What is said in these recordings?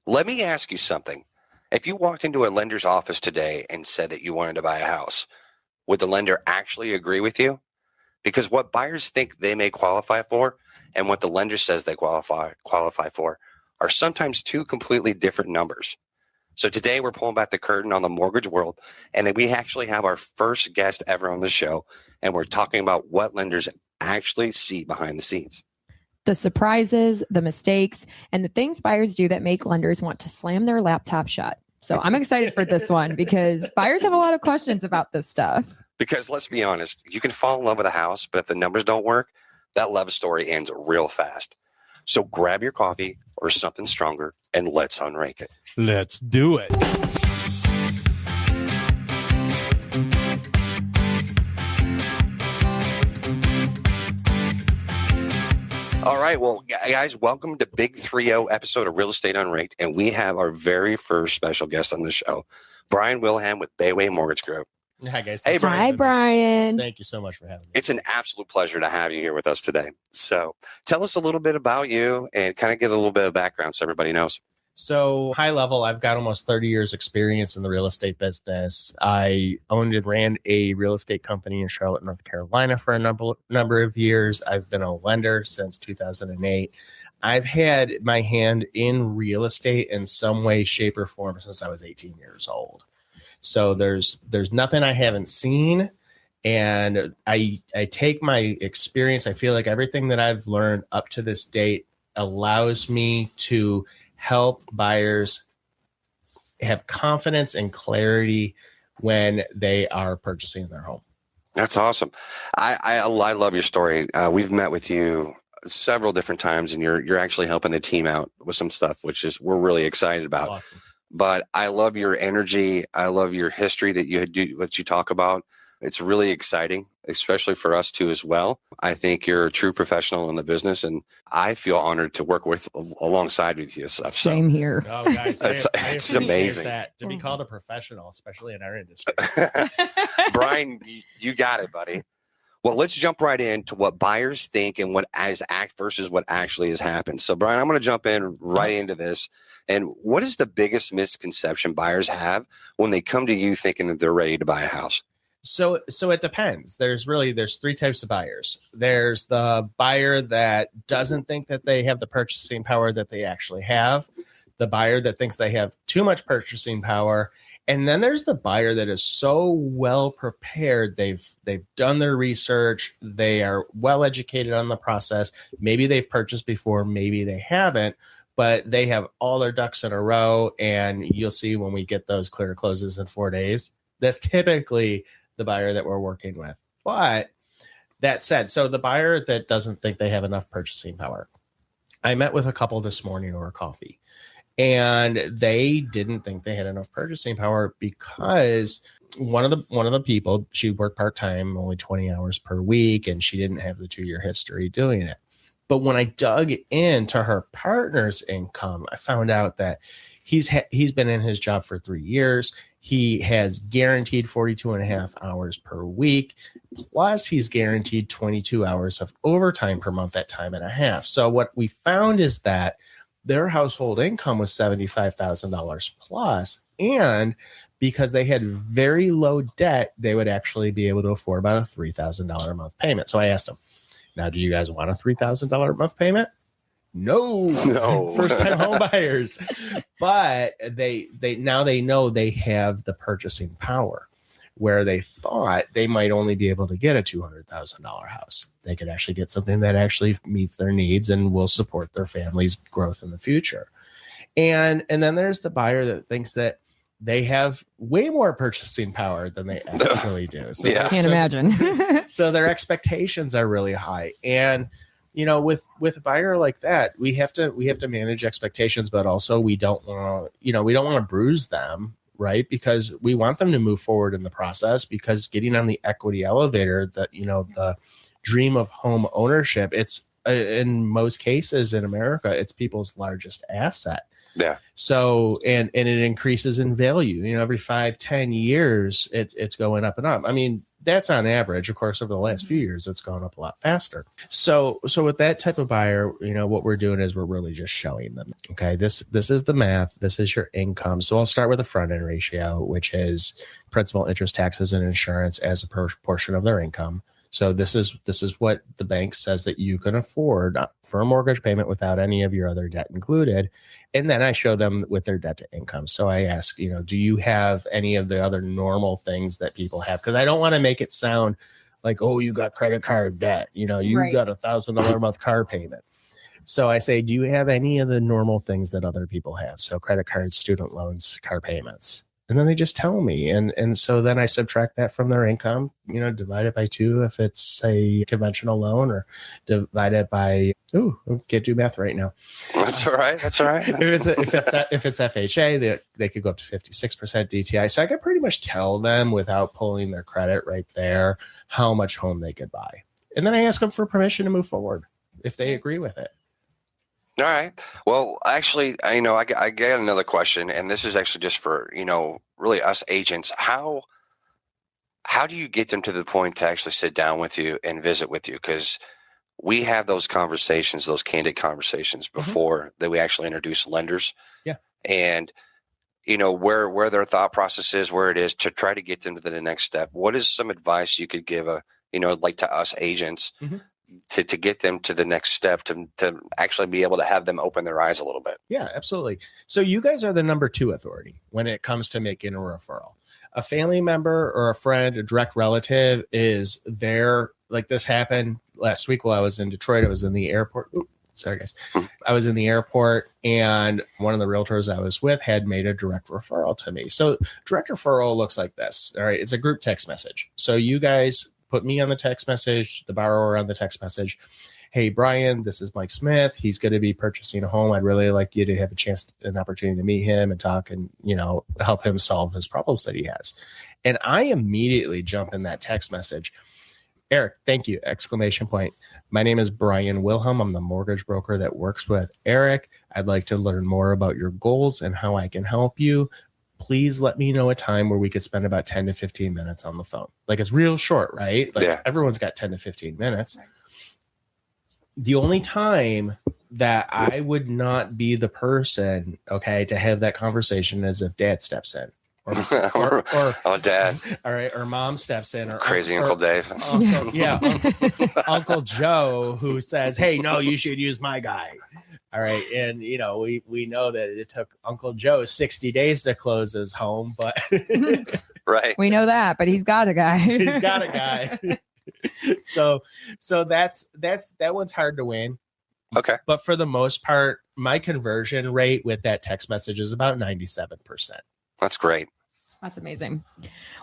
Let me ask you something. If you walked into a lender's office today and said that you wanted to buy a house, would the lender actually agree with you? Because what buyers think they may qualify for and what the lender says they qualify for are sometimes two completely different numbers. So today we're pulling back the curtain on the mortgage world, and then we actually have our first guest ever on the show, and we're talking about what lenders actually see behind the scenes. The surprises, the mistakes, and the things buyers do that make lenders want to slam their laptop shut. So I'm excited for this one because buyers have a lot of questions about this stuff. Because let's be honest, you can fall in love with a house, but if the numbers don't work, that love story ends real fast. So grab your coffee or something stronger and let's unrake it. Let's do it. All right. Well, guys, welcome to Big 3-0 episode of Real Estate UnRaked. And we have our very first special guest on the show, Brian Wilhelm with Bayway Mortgage Group. Hi, guys. Hey, Brian. Hi, Brian. Thank you so much for having me. It's an absolute pleasure to have you here with us today. So tell us a little bit about you and kind of give a little bit of background so everybody knows. So high level, I've got almost 30 years experience in the real estate business. I owned and ran a real estate company in Charlotte, North Carolina for a number of years. I've been a lender since 2008. I've had my hand in real estate in some way, shape, or form since I was 18 years old. So there's nothing I haven't seen. And I take my experience. I feel like everything that I've learned up to this date allows me to help buyers have confidence and clarity when they are purchasing their home. That's awesome. I love your story. We've met with you several different times, and you're actually helping the team out with some stuff, which is we're really excited about. Awesome. But I love your energy. I love your history that you talk about. It's really exciting, especially for us too as well. I think you're a true professional in the business, and I feel honored to work alongside with you. Stuff. Same here. Oh, guys, it's amazing that, to be called a professional, especially in our industry. Brian, you got it, buddy. Well, let's jump right into what buyers think and what versus what actually has happened. So, Brian, I'm going to jump in right into this. And what is the biggest misconception buyers have when they come to you thinking that they're ready to buy a house? So it depends. There's three types of buyers. There's the buyer that doesn't think that they have the purchasing power that they actually have. The buyer that thinks they have too much purchasing power. And then there's the buyer that is so well prepared. They've done their research. They are well educated on the process. Maybe they've purchased before, maybe they haven't, but they have all their ducks in a row. And you'll see when we get those clear closes in 4 days, that's typically the buyer that we're working with. But that said, so the buyer that doesn't think they have enough purchasing power, I met with a couple this morning over coffee, and they didn't think they had enough purchasing power because one of the people, she worked part-time, only 20 hours per week, and she didn't have the 2-year history doing it. But when I dug into her partner's income, I found out that he's been in his job for 3 years. He has guaranteed 42 and a half hours per week, plus he's guaranteed 22 hours of overtime per month at time and a half. So what we found is that their household income was $75,000 plus, and because they had very low debt, they would actually be able to afford about a $3,000 a month payment. So I asked them, now, do you guys want a $3,000 a month payment? No. First time home buyers. But they now they know they have the purchasing power, where they thought they might only be able to get a $200,000 house. They could actually get something that actually meets their needs and will support their family's growth in the future. And then there's the buyer that thinks that they have way more purchasing power than they actually do. So I can't imagine. So their expectations are really high. And with a buyer like that, we have to manage expectations, but also we don't want to bruise them, right? Because we want them to move forward in the process, because getting on the equity elevator, the dream of home ownership, it's in most cases in America, it's people's largest asset. Yeah. So, and it increases in value, every 5-10 years, it's going up and up. I mean, That's on average. Of course, over the last few years, it's gone up a lot faster. So with that type of buyer, what we're doing is we're really just showing them, okay, this is the math. This is your income. So I'll start with a front end ratio, which is principal, interest, taxes, and insurance as a portion of their income. So this is what the bank says that you can afford for a mortgage payment without any of your other debt included. And then I show them with their debt to income. So I ask, do you have any of the other normal things that people have? Because I don't want to make it sound like, oh, you got credit card debt. You got $1,000 a month car payment. So I say, do you have any of the normal things that other people have? So credit cards, student loans, car payments. And then they just tell me. And so then I subtract that from their income, divide it by 2 if it's a conventional loan, or divide it by, can't do math right now. That's all right. That's all right. If it's FHA, they could go up to 56% DTI. So I could pretty much tell them without pulling their credit right there how much home they could buy. And then I ask them for permission to move forward if they agree with it. All right. Well, actually, I got another question, and this is actually just for, really us agents. How do you get them to the point to actually sit down with you and visit with you? Because we have those conversations, those candid conversations before that we actually introduce lenders. Yeah. And, where their thought process is, where it is to try to get them to the next step. What is some advice you could give like to us agents to get them to the next step, to actually be able to have them open their eyes a little bit? Yeah, absolutely. So you guys are the number 2 authority when it comes to making a referral. A family member or a friend, a direct relative is there. Like this happened last week while I was in Detroit. I was in the airport. Sorry, guys. I was in the airport, and one of the realtors I was with had made a direct referral to me. So direct referral looks like this. All right. It's a group text message. So you guys put me on the text message, the borrower on the text message. Hey, Brian, this is Mike Smith. He's going to be purchasing a home. I'd really like you to have an opportunity to meet him and talk and, help him solve his problems that he has. And I immediately jump in that text message. Eric, thank you! ! My name is Brian Wilhelm. I'm the mortgage broker that works with Eric. I'd like to learn more about your goals and how I can help you. Please let me know a time where we could spend about 10 to 15 minutes on the phone. Like, it's real short, right? Like, everyone's got 10 to 15 minutes. Right. The only time that I would not be the person, okay, to have that conversation is if dad steps in. Or dad. All right. Or mom steps in. Or crazy Uncle Dave. Uncle Joe, who says, hey, no, you should use my guy. All right. And, we know that it took Uncle Joe 60 days to close his home, but right. We know that, but he's got a guy. He's got a guy. So that one's hard to win. Okay. But for the most part, my conversion rate with that text message is about 97%. That's great. That's amazing.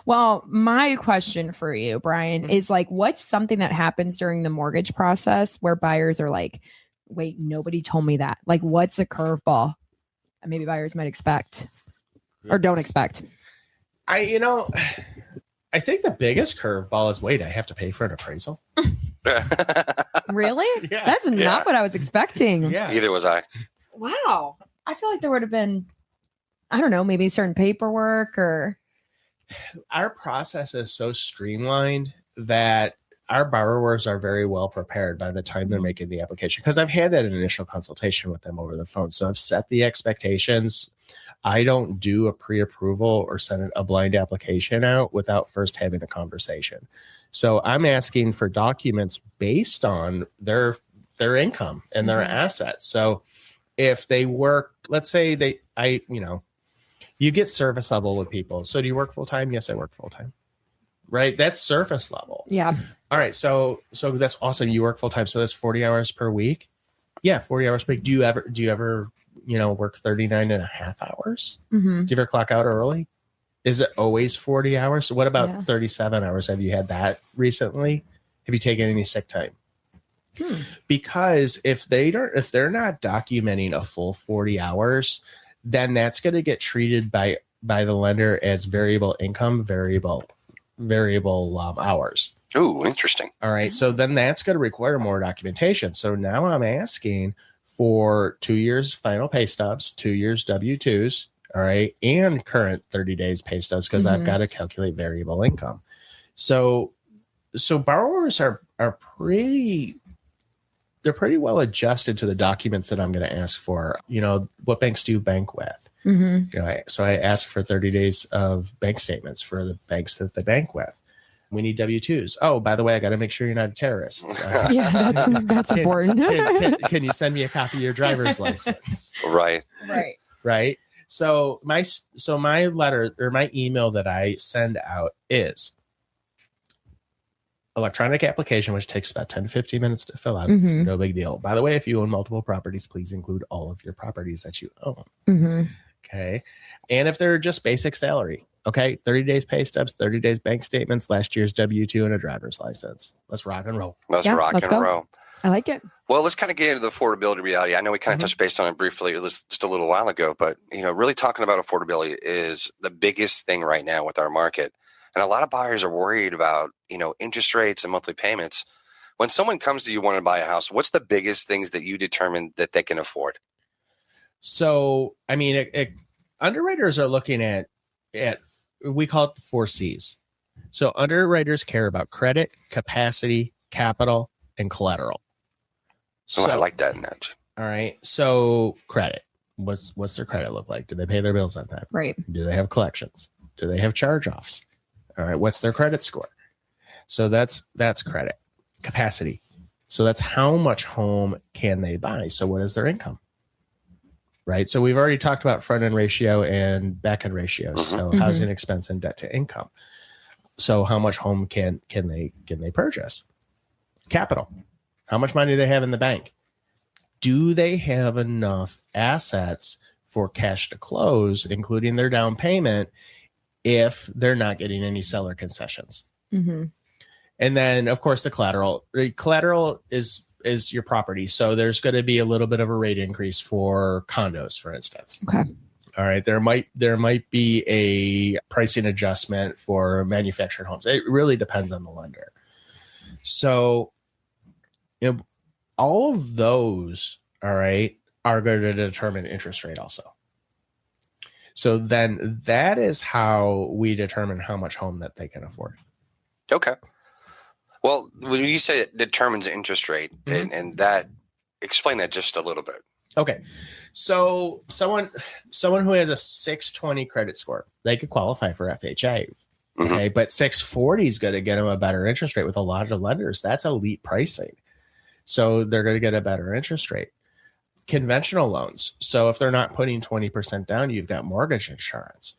Well, my question for you, Brian, is like, what's something that happens during the mortgage process where buyers are like, wait, nobody told me that? Like, what's a curveball that maybe buyers might expect or don't expect? I think the biggest curveball is, wait, I have to pay for an appraisal. Really? Yeah. That's not what I was expecting. Yeah. Either was I. Wow. I feel like there would have been, I don't know, maybe certain paperwork or. Our process is so streamlined that our borrowers are very well prepared by the time they're making the application, because I've had that initial consultation with them over the phone. So I've set the expectations. I don't do a pre-approval or send a blind application out without first having a conversation. So I'm asking for documents based on their income and their assets. So if they work, let's say you get service level with people. So do you work full time? Yes, I work full time. Right? That's surface level. Yeah. All right. So that's awesome. You work full time. So that's 40 hours per week. Yeah. 40 hours per week. Do you ever, work 39 and a half hours? Mm-hmm. Do you ever clock out early? Is it always 40 hours? So what about 37 hours? Have you had that recently? Have you taken any sick time? Because if they're not documenting a full 40 hours, then that's going to get treated by the lender as variable income, variable hours. Oh, interesting. All right. So then that's going to require more documentation. So now I'm asking for 2 years final pay stubs, 2 years W-2s, all right, and current 30 days pay stubs, because I've got to calculate variable income. So borrowers are pretty well adjusted to the documents that I'm going to ask for. What banks do you bank with? So I ask for 30 days of bank statements for the banks that they bank with. We need W-2s. Oh, by the way, I got to make sure you're not a terrorist. Yeah, that's important. Can you send me a copy of your driver's license? Right. So my letter or my email that I send out is electronic application, which takes about 10 to 15 minutes to fill out. It's no big deal. By the way, if you own multiple properties, please include all of your properties that you own. Okay. And if they're just basic salary, okay, 30 days pay stubs, 30 days bank statements, last year's W-2 and a driver's license. Let's rock and roll. Let's rock and roll. I like it. Well, let's kind of get into the affordability reality. I know we kind of touched base on it briefly just a little while ago, but really talking about affordability is the biggest thing right now with our market. And a lot of buyers are worried about, interest rates and monthly payments. When someone comes to you wanting to buy a house, what's the biggest things that you determine that they can afford? So, underwriters are looking at we call it the 4 C's. So underwriters care about credit, capacity, capital, and collateral. So I like that analogy. All right. So credit, what's their credit look like? Do they pay their bills on time? Right. Do they have collections? Do they have charge-offs? All right. What's their credit score? So that's credit. Capacity. So that's how much home can they buy? So what is their income? Right. So we've already talked about front end ratio and back end ratios. So housing expense and debt to income. So how much home can they purchase? Capital. How much money do they have in the bank? Do they have enough assets for cash to close, including their down payment, if they're not getting any seller concessions? And then, of course, the collateral. The collateral is your property. So there's going to be a little bit of a rate increase for condos, for instance. Okay. All right. There might be a pricing adjustment for manufactured homes. It really depends on the lender. So all of those, all right, are going to determine interest rate also. So then that is how we determine how much home that they can afford. Okay. Well, when you say it determines interest rate, and that, explain that just a little bit. Okay. So someone who has a 620 credit score, they could qualify for FHA. Okay. But 640 is going to get them a better interest rate with a lot of lenders. That's elite pricing. So they're going to get a better interest rate. Conventional loans. So if they're not putting 20% down, you've got mortgage insurance.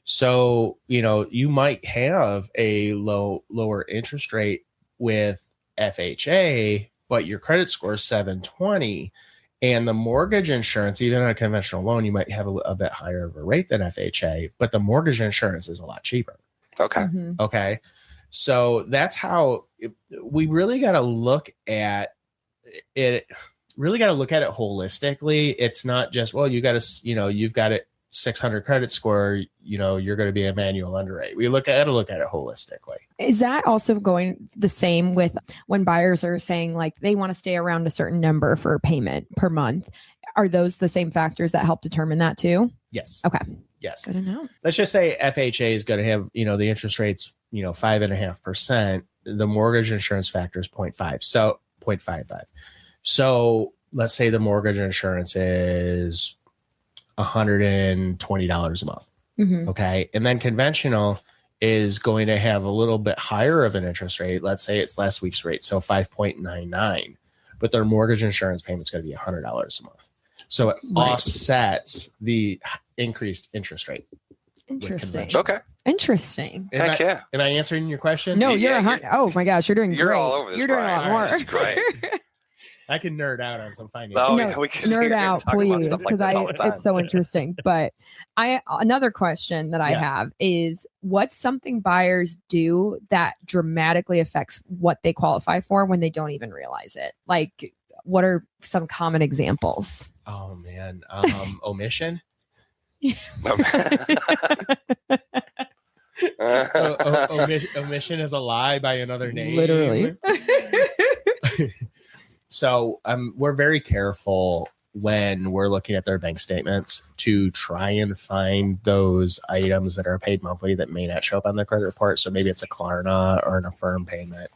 So, you might have a lower interest rate with FHA, but your credit score is 720, and the mortgage insurance, even on a conventional loan, you might have a bit higher of a rate than FHA, but the mortgage insurance is a lot cheaper. Okay. Okay. So that's how we really got to look at it. Really got to look at it holistically. It's not just, well, you've got a 600 credit score, you're going to be a manual underwrite. We look at it holistically. Is that also going the same with when buyers are saying like they want to stay around a certain number for payment per month? Are those the same factors that help determine that too? Yes. Okay. Yes. Good to know. Let's just say FHA is going to have, the interest rates, 5.5%. The mortgage insurance factor is 0.5. So 0.55. So let's say the mortgage insurance is $120 a month. Okay. And then conventional is going to have a little bit higher of an interest rate. Let's say it's last week's rate. So 5.99, but their mortgage insurance payment is going to be $100 a month. So it offsets the increased interest rate. Interesting. Okay. Interesting. Am I answering your question? No, oh my gosh, you're doing you're great. all over this. You're doing a lot more. This is great. I can nerd out on some finance. Oh, no, yeah, we can nerd out, please, because it's so interesting. But another question that I have is, what's something buyers do that dramatically affects what they qualify for when they don't even realize it? Like, what are some common examples? Oh man, omission. Omission is a lie by another name. Literally. So we're very careful when we're looking at their bank statements to try and find those items that are paid monthly that may not show up on their credit report. So maybe it's a Klarna or an Affirm payment.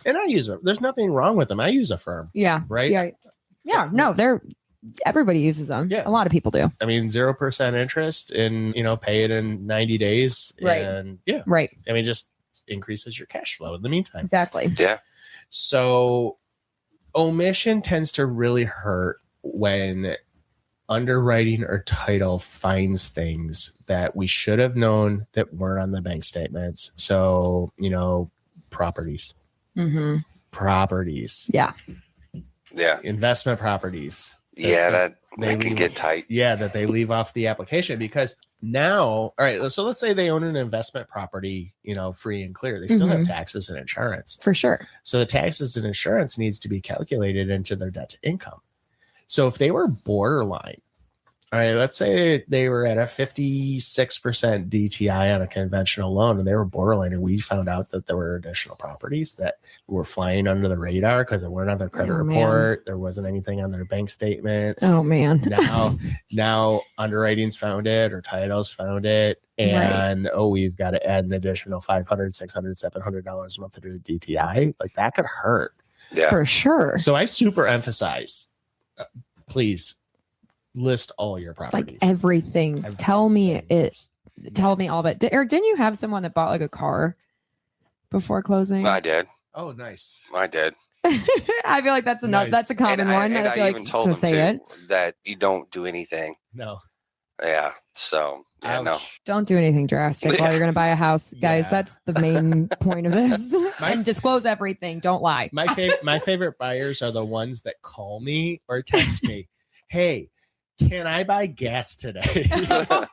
And I use it. There's nothing wrong with them. I use Affirm. Yeah. Right. Yeah. Yeah. No, everybody uses them. Yeah. A lot of people do. I mean, 0% interest and, pay it in 90 days. Right. And yeah. Right. I mean, just increases your cash flow in the meantime. Exactly. Yeah. So omission tends to really hurt when underwriting or title finds things that we should have known that weren't on the bank statements. So, properties. Mm-hmm. Properties. Yeah. Yeah. Investment properties. Yeah, that they can get tight. Yeah, that they leave off the application because now, all right, so let's say they own an investment property, free and clear. They still have taxes and insurance. For sure. So the taxes and insurance needs to be calculated into their debt to income. So if they were borderline, all right, let's say they were at a 56% DTI on a conventional loan and they were borderline, and we found out that there were additional properties that were flying under the radar because they weren't on their credit report. There wasn't anything on their bank statements. Oh, man. Now underwriting's found it or titles found it. And, we've got to add an additional $500, $600, $700 a month to do the DTI. Like that could hurt. Yeah. For sure. So I super emphasize, please list all your properties. Like everything. Tell me all of it. Eric, didn't you have someone that bought like a car before closing? I did. Oh, nice. I did. I feel like that's Nice. that's a common one. And I feel I like even told them too that you don't do anything. No. Yeah. So yeah, no. Don't do anything drastic while you're going to buy a house, guys. Yeah. That's the main point of this. And disclose everything. Don't lie. My favorite buyers are the ones that call me or text me. Hey, can I buy gas today? Well,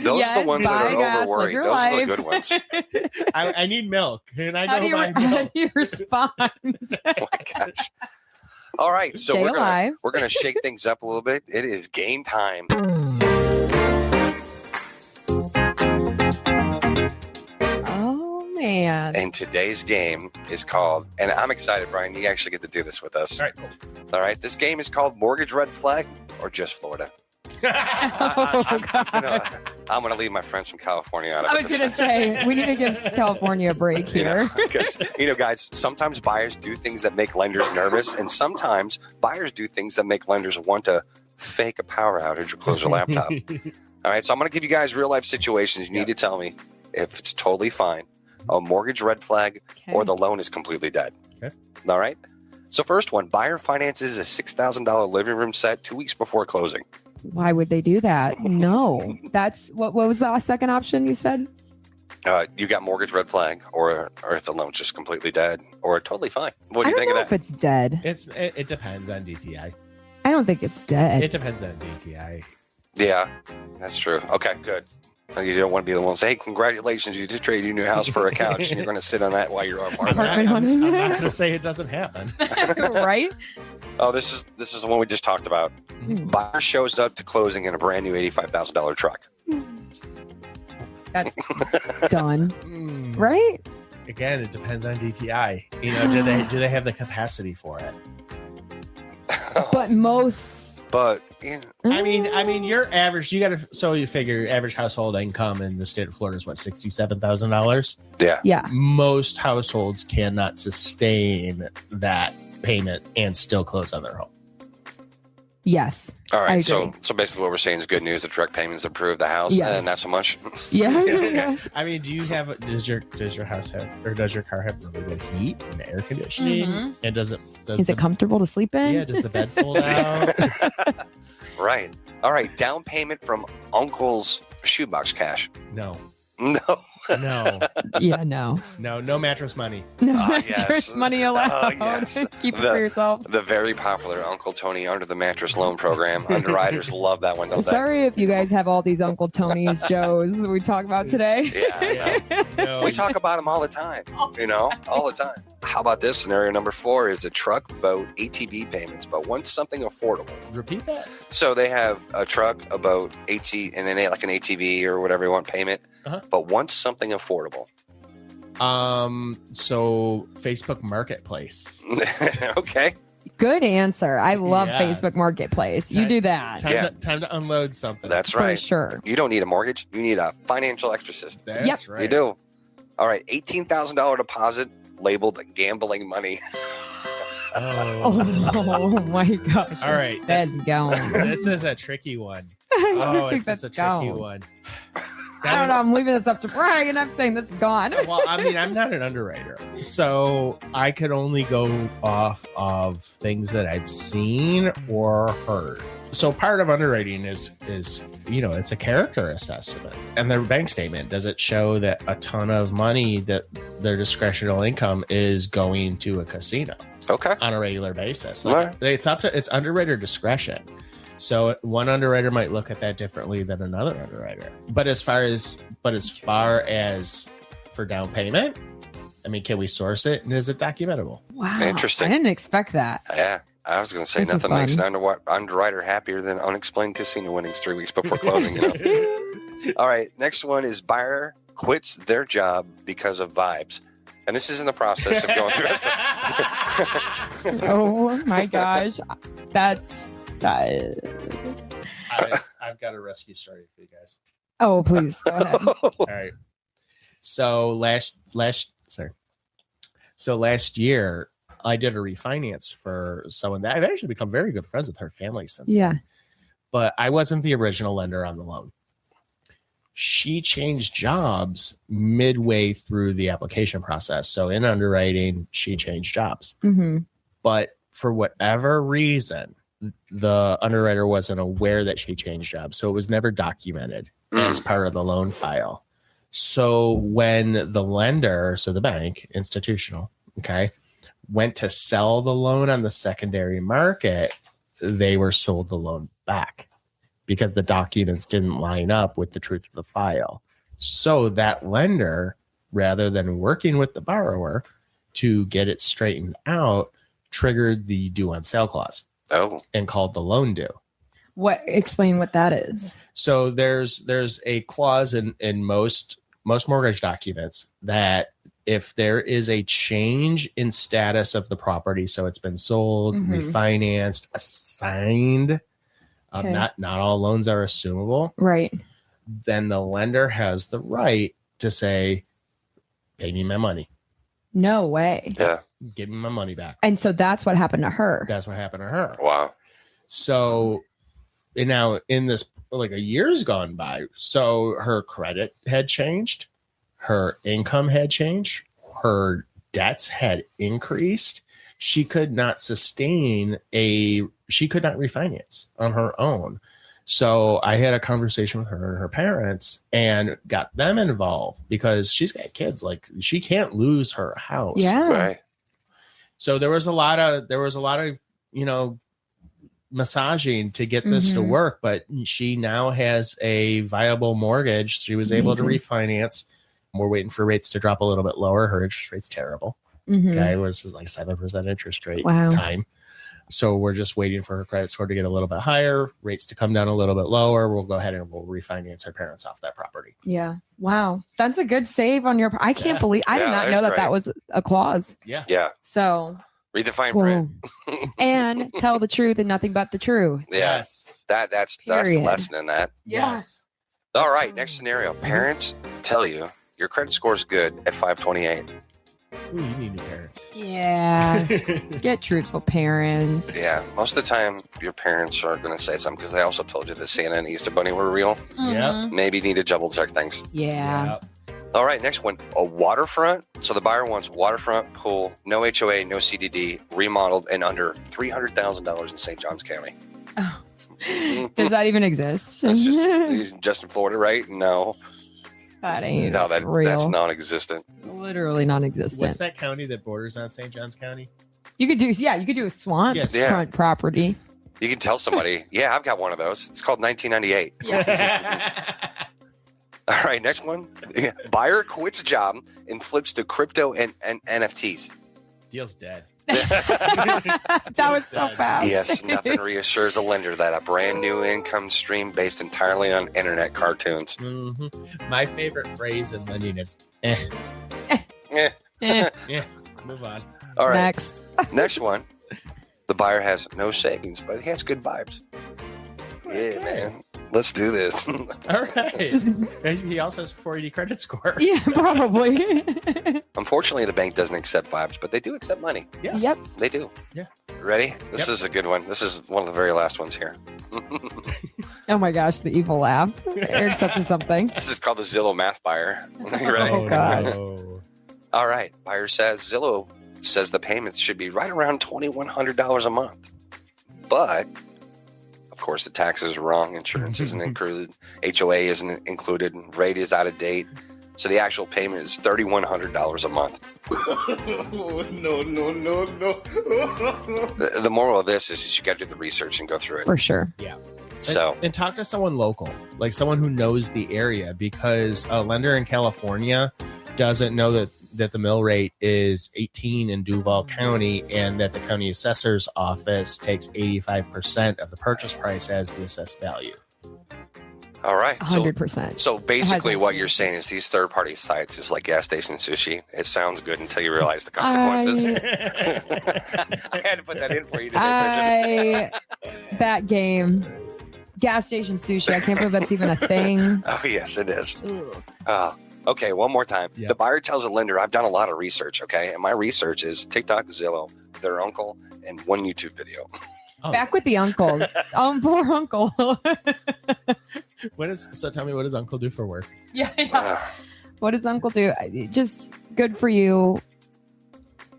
those are the ones that are over worried. Those are the good ones. I need milk. Can I How go buy do milk? you respond? Oh my gosh. All right, so Stay we're alive. gonna shake things up a little bit. It is game time. Oh man. And today's game is called, and I'm excited, Brian, you actually get to do this with us. All right, cool. All right, this game is called Mortgage Red Flag or Just Florida. Oh, God. I'm going to leave my friends from California out of it. I was going to say, we need to give California a break here. Because, guys, sometimes buyers do things that make lenders nervous, and sometimes buyers do things that make lenders want to fake a power outage or close their laptop. All right, so I'm going to give you guys real life situations. You need to tell me if it's totally fine, a mortgage red flag, or the loan is completely dead. Okay. All right. So first one, buyer finances a $6,000 living room set 2 weeks before closing. Why would they do that? No. That's what was the second option you said? You got mortgage red flag, or if the loan's just completely dead, or totally fine. What do you think of that? If it's dead. It depends on DTI. I don't think it's dead. It depends on DTI. Yeah, that's true. Okay, good. You don't want to be the one to say, hey, congratulations, you just traded your new house for a couch, and you're going to sit on that while you're on Apartment I'm hunting. not going to say it doesn't happen. Right? Oh, this is the one we just talked about. Buyer shows up to closing in a brand new $85,000 truck. That's done. Right? Again, it depends on DTI. Do they have the capacity for it? But most. But yeah. I mean, your average. You figure average household income in the state of Florida is what, $67,000. Yeah. Yeah. Most households cannot sustain that payment and still close on their home. Yes. All I right. So agree. basically, what we're saying is good news. The direct payments approved the house, Yes. and not so much. Yeah. Okay. I mean, does your house have, or does your car have really good heat and air conditioning? Mhm. And does Is it comfortable to sleep in? Yeah. Does the bed fold out? Right. All right. Down payment from uncle's shoebox cash. No. No. No. Yeah, no. No mattress money. No Ah, mattress yes. money allowed. Ah, yes. Keep it for yourself. The very popular Uncle Tony under the mattress loan program. Underwriters love that one, don't they? Sorry if you guys have all these Uncle Tony's, Joes we talk about today. Yeah. No. We talk about them all the time, all the time. How about this? Scenario number 4 is a truck, boat, ATV payments, but want something affordable. Repeat that. So they have a truck, a boat, and then they like an ATV or whatever you want payment, but want something affordable. So Facebook Marketplace. Okay. Good answer. I love Yeah. Facebook Marketplace. You do that. Time to unload something. That's For right. sure. You don't need a mortgage. You need a financial exorcist. That's Yep. right. You do. All right. $18,000 deposit labeled gambling money. Oh my gosh. All right. That's going. This is a tricky one. Oh, think this is that's a tricky gone. one. I don't know. I'm leaving this up to Brian. I'm saying this is gone. Well, I mean, I'm not an underwriter, so I could only go off of things that I've seen or heard. So part of underwriting is it's a character assessment. And their bank statement, does it show that a ton of money that their discretionary income is going to a casino Okay. on a regular basis? Like, it's underwriter discretion. So one underwriter might look at that differently than another underwriter. But as far as for down payment, I mean, can we source it and is it documentable? Wow. Interesting. I didn't expect that. Yeah. I was going to say This is nothing makes fun. an underwriter happier than unexplained casino winnings 3 weeks before closing. You know? All right. Next one is buyer quits their job because of vibes. And this is in the process of going through. Oh my gosh. That's that. I've got a rescue story for you guys. Oh, please go ahead. All right. So last year, I did a refinance for someone that I've actually become very good friends with her family since. Yeah. then. But I wasn't the original lender on the loan. She changed jobs midway through the application process. So in underwriting, she changed jobs. Mm-hmm. But for whatever reason, the underwriter wasn't aware that she changed jobs. So it was never documented as part of the loan file. So when the lender, so the bank, institutional, okay, went to sell the loan on the secondary market, they were sold the loan back because the documents didn't line up with the truth of the file. So that lender, rather than working with the borrower to get it straightened out, triggered the due on sale clause. Oh. And called the loan due. Explain what that is. So there's a clause in most mortgage documents that if there is a change in status of the property, so it's been sold, refinanced, assigned, Okay. not all loans are assumable, Right. then the lender has the right to say, pay me my money. No way. Yeah. Give me my money back. And so that's what happened to her. That's what happened to her. Wow. So and now in this, like a year's gone by, so her credit had changed, her income had changed, her debts had increased. She could not refinance on her own. So I had a conversation with her and her parents and got them involved because she's got kids. Like she can't lose her house. Yeah. Right. So there was a lot of, massaging to get this to work, but she now has a viable mortgage. She was able to refinance. We're waiting for rates to drop a little bit lower. Her interest rate's terrible. Okay. It was like 7% interest rate time. So we're just waiting for her credit score to get a little bit higher, rates to come down a little bit lower. We'll go ahead and we'll refinance her parents off that property. Yeah. Wow. That's a good save on your. I can't believe I did not know that great. was a clause. Yeah. Yeah. So Read the fine print. and tell the truth and nothing but the truth. Yeah. Yes. That's the Period. lesson in that. Yes. All right. Next scenario. Parents tell you your credit score is good at 528. Ooh, you need new parents. Yeah. Get truthful parents. Yeah. Most of the time, your parents are going to say something because they also told you that Santa and Easter Bunny were real. Mhm. Maybe need to double check things. Yeah. All right, next one, a waterfront. So the buyer wants waterfront pool, no HOA, no CDD, remodeled, and under $300,000 in St. Johns County. Oh. Does that even exist? That's just in Florida, right? No, that ain't that's real. non-existent. Literally non-existent. What's that county that borders on St. Johns County? You could do a swamp Yes. Yeah. front property. You can tell somebody, yeah, I've got one of those. It's called 1998. All right, next one. Buyer quits job and flips to crypto and NFTs. Deal's dead. That was so fast. Yes, nothing reassures a lender that a brand new income stream based entirely on internet cartoons. My favorite phrase in lending is Eh. Eh. yeah. Move on. All right, Next. next one. The buyer has no savings, but he has good vibes. Okay. Yeah, man. Let's do this. All right. He also has a 480 credit score. Yeah, probably. Unfortunately, the bank doesn't accept vibes, but they do accept money. Yeah. Yep. They do. Yeah. Ready? This Yep. is a good one. This is one of the very last ones here. Oh my gosh, the evil laugh. Eric's up to something. This is called the Zillow math buyer. You ready? Oh, God. no. All right. Buyer says Zillow says the payments should be right around $2,100 a month. But, of course, the taxes are wrong. Insurance isn't included. HOA isn't included. Rate is out of date. So the actual payment is $3,100 a month. No. The moral of this is you got to do the research and go through it. For sure. So, And talk to someone local, like someone who knows the area, because a lender in California doesn't know that the mill rate is 18 in Duval County, and that the county assessor's office takes 85% of the purchase price as the assessed value. all right. 100%. So basically Has what you're saying is these third-party sites is like gas station sushi. It sounds good until you realize the consequences. I had to put that in for you today, Bridget. That game. Gas station sushi. I can't believe that's even a thing. Oh, yes, it is. Ugh. Okay, one more time. Yep. The buyer tells the lender, I've done a lot of research, okay? And my research is TikTok, Zillow, their uncle, and one YouTube video. Oh. Back with the uncle. Poor uncle. So tell me, what does Uncle do for work? yeah. Uh, What does uncle do? Just good for you.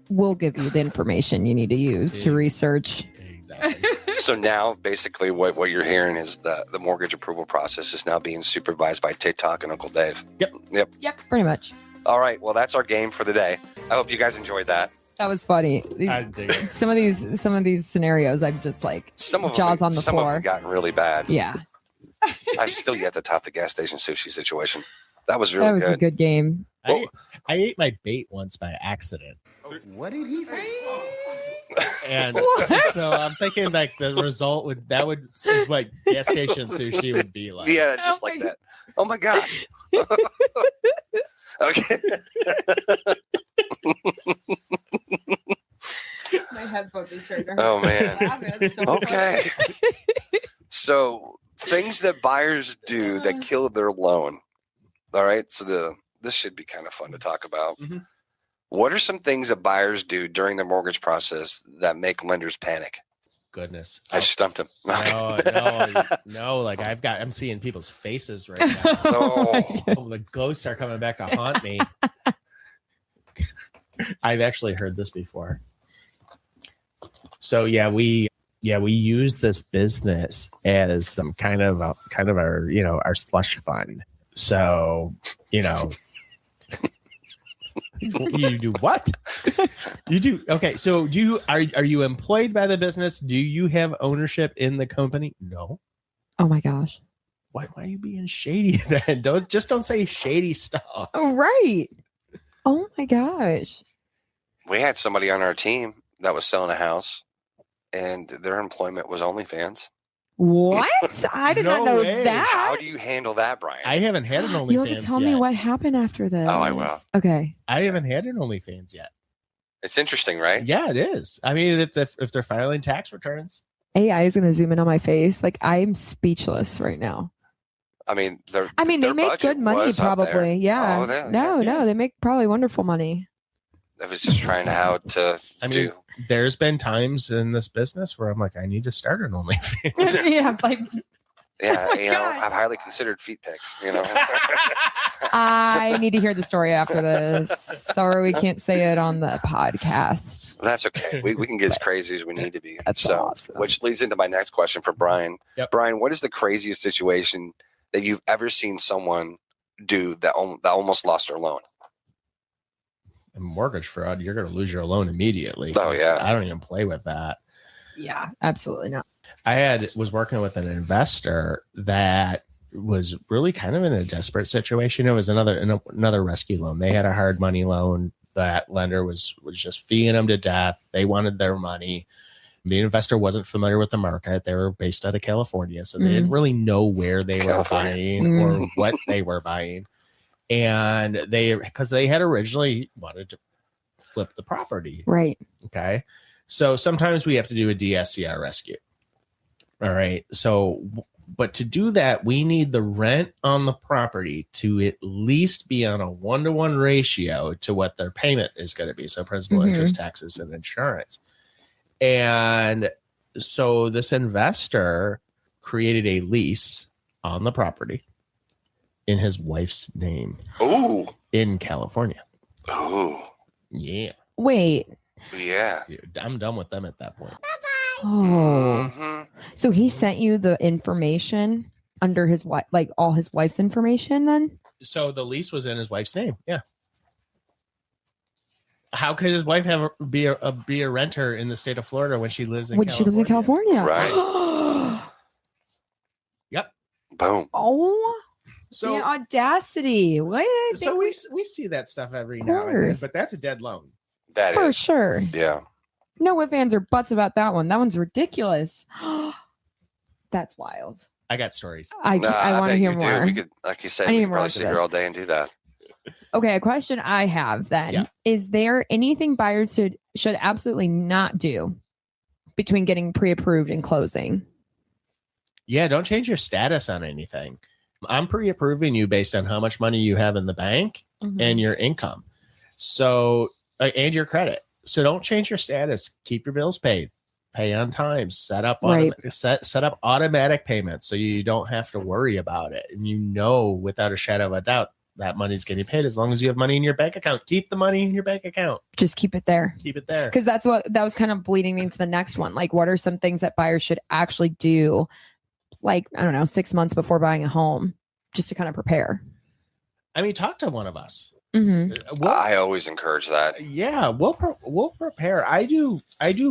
We'll give you the information you need to use to research. Exactly. so now, basically, what you're hearing is the mortgage approval process is now being supervised by TikTok and Uncle Dave. Yep, pretty much. All right, well, that's our game for the day. I hope you guys enjoyed that. That was funny. I dig it. Some of these scenarios, I'm just like Some of jaws them, on the some of floor. them gotten really bad. Yeah, I still yet to top the gas station sushi situation. That was really that was a good. good game. I ate my bait once by accident. What did he say? And so I'm thinking like the result is what gas station sushi would be like. Yeah, just Oh like my that. Oh my gosh. Okay. My headphones are starting Oh man. Okay. So things that buyers do that kill their loan. All right. So this should be kind of fun to talk about. Mhm. What are some things that buyers do during the mortgage process that make lenders panic? Goodness. I stumped him. No. Like I'm seeing people's faces right now. Oh. Oh, the ghosts are coming back to haunt me. I've actually heard this before. So we use this business as some kind of our our slush fund. So you do what? You do okay. So are you employed by the business? Do you have ownership in the company? No. Oh my gosh. Why are you being shady then? Don't say shady stuff. Oh, right. Oh my gosh. We had somebody on our team that was selling a house and their employment was OnlyFans. What? I did No not know way. that. How do you handle that, Brian? I haven't had an OnlyFans You'll have to tell me yet. what happened after this. Oh, I will. Okay. I haven't had an OnlyFans yet. It's interesting, right? Yeah, it is. I mean, if they're filing tax returns. AI is going to zoom in on my face. Like I'm speapless right now. I mean, they their make budget good money was up there. probably. Yeah. Oh, No, they make probably wonderful money. I was just trying how to do. There's been times in this business where I'm like, I need to start an OnlyFans. Yeah, like Yeah, Oh my you know, gosh. I've highly considered feet pics. You know, I need to hear the story after this. Sorry, we can't say it on the podcast. that's okay. We can get as crazy as we need to be. That's so, awesome. which leads into my next question for Brian. Yep. Brian, what is the craziest situation that you've ever seen someone do that almost lost their loan? And mortgage fraud, you're going to lose your loan immediately. Oh, yeah. I don't even play with that. Yeah, absolutely not. I was working with an investor that was really kind of in a desperate situation. It was another rescue loan. They had a hard money loan. That lender was just feeing them to death. They wanted their money. The investor wasn't familiar with the market. They were based out of California, so they didn't really know where they were buying or what they were buying. And because they had originally wanted to flip the property. Right. Okay. So sometimes we have to do a DSCR rescue. All right. So, but to do that, we need the rent on the property to at least be on a 1-to-1 ratio to what their payment is going to be. So principal, interest, taxes, and insurance. And so this investor created a lease on the property in his wife's name. Ooh. In California. Oh. Yeah. Wait. Yeah. Dude, I'm done with them at that point. Oh. Mhm. So he sent you the information under his wife, like all his wife's information then? So the lease was in his wife's name. Yeah. How could his wife be a renter in the state of Florida when she lives in When California? she lives in California. Right. Yep. Boom. Oh, So the audacity. Why did I think so we see that stuff every now and then, course. but that's a dead loan. That for is. sure. Yeah. No ifs, ands, or buts about that one. That one's ridiculous. That's wild. I got stories. I want to bet hear you more. do. We could, like you said, I need we to could hear more probably after sit here this. all day and do that. Okay, a question I have then. Yeah. Is there anything buyers should absolutely not do between getting pre-approved and closing? Yeah, don't change your status on anything. I'm pre-approving you based on how much money you have in the bank and your income. So, and your credit. So don't change your status. Keep your bills paid. Pay on time. Set up set up automatic payments so you don't have to worry about it. And you know without a shadow of a doubt that money's getting paid as long as you have money in your bank account. Keep the money in your bank account. Just keep it there. Keep it there. Because that was kind of bleeding me into the next one. Like, what are some things that buyers should actually do, like, I don't know, 6 months before buying a home, just to kind of prepare? I mean, talk to one of us. I always encourage that. Yeah, we'll prepare. I do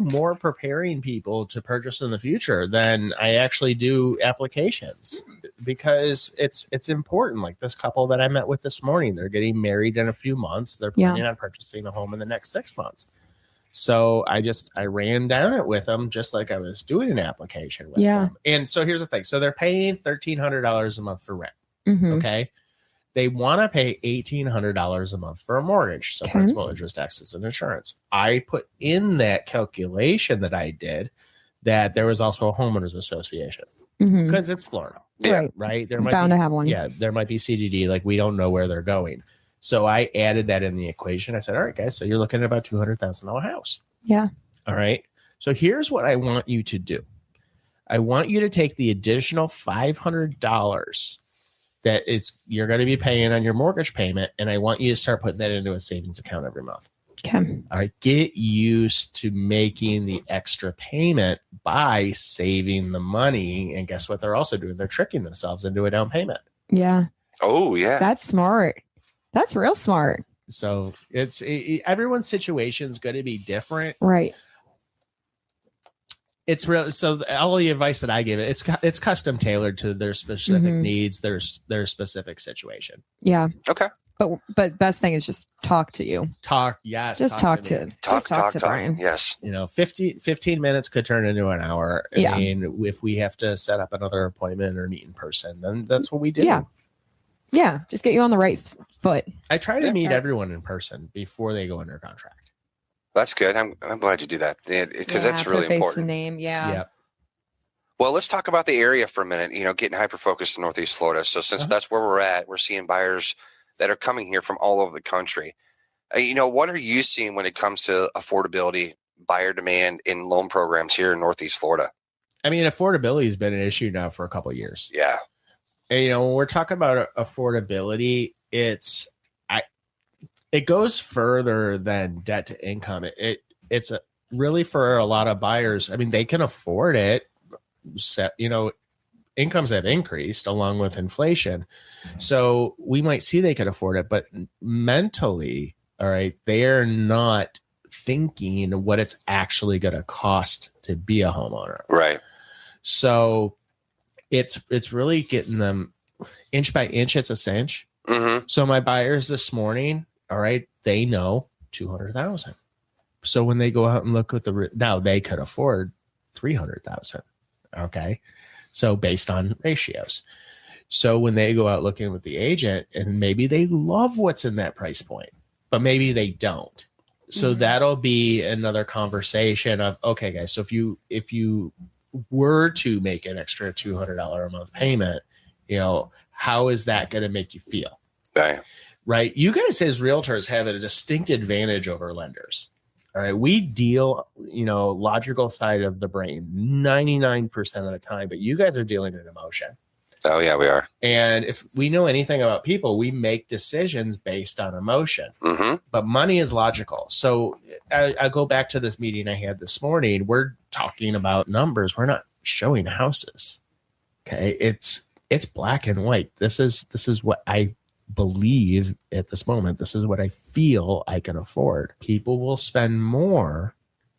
more preparing people to purchase in the future than I actually do applications, because it's important. Like this couple that I met with this morning, they're getting married in a few months. They're planning on purchasing a home in the next 6 months. So I ran down it with them just like I was doing an application with them. And so here's the thing. So they're paying $1,300 a month for rent. Okay. They want to pay $1,800 a month for a mortgage. So principal, interest, taxes, and insurance. I put in that calculation that I did that there was also a homeowners association because it's Florida. Yeah. Right. There might Bound be, to have one. Yeah. There might be CDD. Like we don't know where they're going. So I added that in the equation. I said, all right, guys, so you're looking at about $200,000 house. Yeah. All right. So here's what I want you to do. I want you to take the additional $500 that you're going to be paying on your mortgage payment, and I want you to start putting that into a savings account every month. Okay. All right. Get used to making the extra payment by saving the money. And guess what they're also doing? They're tricking themselves into a down payment. Yeah. Oh, yeah. That's smart. That's real smart. So everyone's situation is going to be different. Right. It's real. So all the advice that I give it's custom tailored to their specific needs, their specific situation. Yeah. Okay. But best thing is just talk to you. Yes. Just talk to Brian. Yes. 15 minutes could turn into an hour. Yeah. I mean, if we have to set up another appointment or meet in person, then that's what we do. Yeah. Yeah. Just get you on the right foot. I try to meet everyone in person before they go under contract. That's good. I'm glad you do that because that's really important. Name. Yeah. Yep. Well, let's talk about the area for a minute. Getting hyper focused in Northeast Florida. So since that's where we're at, we're seeing buyers that are coming here from all over the country. What are you seeing when it comes to affordability, buyer demand in loan programs here in Northeast Florida? I mean, affordability has been an issue now for a couple of years. Yeah. And, when we're talking about affordability, it goes further than debt to income. It's really for a lot of buyers. I mean, they can afford it. Incomes have increased along with inflation. So we might see they could afford it, but mentally, all right, they are not thinking what it's actually going to cost to be a homeowner. Right. So it's really getting them inch by inch. It's a cinch. So my buyers this morning, all right, they know 200,000. So when they go out and look at now they could afford 300,000. Okay. So based on ratios. So when they go out looking with the agent and maybe they love what's in that price point, but maybe they don't. So that'll be another conversation of, okay, guys, so if you were to make an extra $200 a month payment, how is that going to make you feel? Right. You guys as realtors have a distinct advantage over lenders. All right. We deal, logical side of the brain 99% of the time, but you guys are dealing in emotion. Oh, yeah, we are. And if we know anything about people, we make decisions based on emotion. Mm-hmm. But money is logical. So I go back to this meeting I had this morning. We're talking about numbers. We're not showing houses. Okay. It's black and white. This is what I believe at this moment. This is what I feel I can afford. People will spend more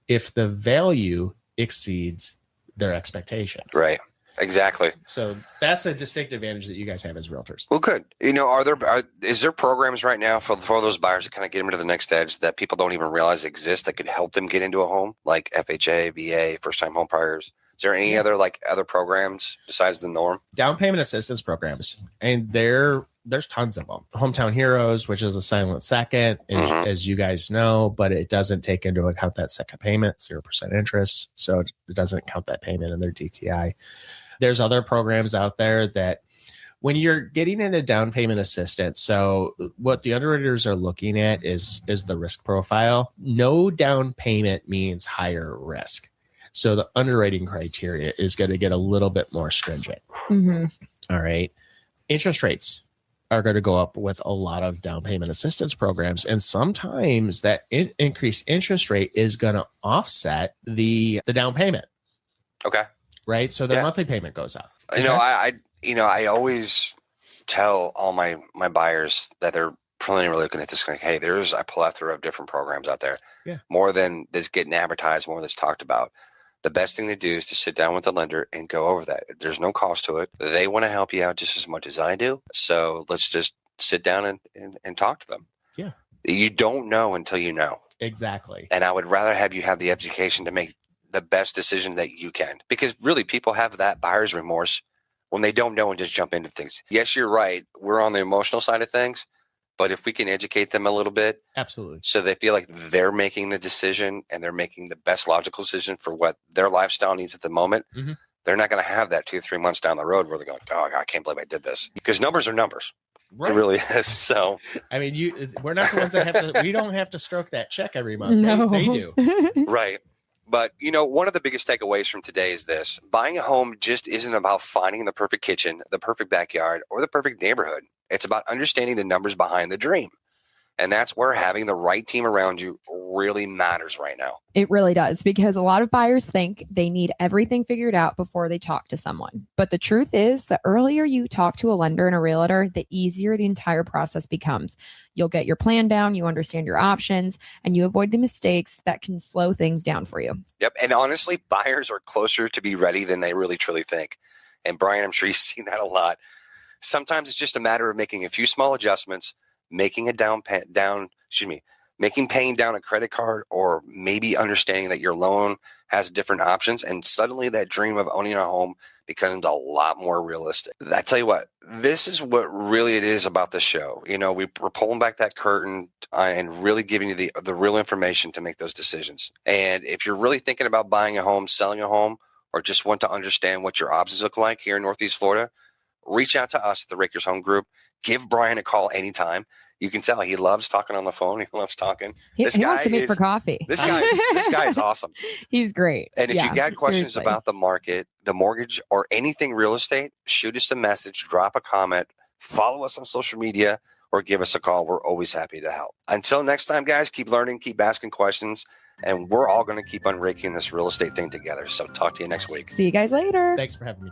if the value exceeds their expectations. Right. Exactly. So that's a distinct advantage that you guys have as realtors. Well, good. Is there programs right now for those buyers to kind of get them to the next edge that people don't even realize exist that could help them get into a home, like FHA, VA, first time home buyers? Is there any other programs besides the norm? Down payment assistance programs, and there's tons of them. Hometown Heroes, which is a silent second, as you guys know, but it doesn't take into account that second payment, 0% interest. So it doesn't count that payment in their DTI. There's other programs out there that when you're getting into down payment assistance, so what the underwriters are looking at is the risk profile. No down payment means higher risk. So the underwriting criteria is going to get a little bit more stringent. Mm-hmm. All right. Interest rates are going to go up with a lot of down payment assistance programs. And sometimes that increased interest rate is going to offset the down payment. Okay. Right. So the monthly payment goes up. Okay? I always tell all my buyers that they're preliminarily looking at this, like, hey, there's a plethora of different programs out there. Yeah. More than that's getting advertised, more that's talked about. The best thing to do is to sit down with the lender and go over that. There's no cost to it. They want to help you out just as much as I do. So let's just sit down and talk to them. Yeah. You don't know until you know. Exactly. And I would rather have you have the education to make the best decision that you can. Because really, people have that buyer's remorse when they don't know and just jump into things. Yes, you're right. We're on the emotional side of things. But if we can educate them a little bit, absolutely, so they feel like they're making the decision and they're making the best logical decision for what their lifestyle needs at the moment, they're not going to have that 2-3 months down the road where they're going, oh, God, I can't believe I did this. Because numbers are numbers. Right. It really is. So, I mean, we're not the ones that we don't have to stroke that check every month. No. They do. Right. But, one of the biggest takeaways from today is this. Buying a home just isn't about finding the perfect kitchen, the perfect backyard, or the perfect neighborhood. It's about understanding the numbers behind the dream. And that's where having the right team around you really matters right now. It really does, because a lot of buyers think they need everything figured out before they talk to someone. But the truth is, the earlier you talk to a lender and a realtor, the easier the entire process becomes. You'll get your plan down, you understand your options, and you avoid the mistakes that can slow things down for you. Yep. And honestly, buyers are closer to be ready than they really truly think. And Brian, I'm sure you've seen that a lot. Sometimes it's just a matter of making a few small adjustments, making paying down a credit card, or maybe understanding that your loan has different options, and suddenly that dream of owning a home becomes a lot more realistic. I tell you what, this is what really it is about the show. We're pulling back that curtain and really giving you the real information to make those decisions. And if you're really thinking about buying a home, selling a home, or just want to understand what your options look like here in Northeast Florida, reach out to us at the Rakers Home Group. Give Brian a call anytime. You can tell he loves talking on the phone. He loves talking. He wants to meet for coffee. This guy is awesome. He's great. And if you got questions about the market, the mortgage, or anything real estate, shoot us a message, drop a comment, follow us on social media, or give us a call. We're always happy to help. Until next time, guys, keep learning, keep asking questions, and we're all going to keep unraking this real estate thing together. So talk to you next week. See you guys later. Thanks for having me.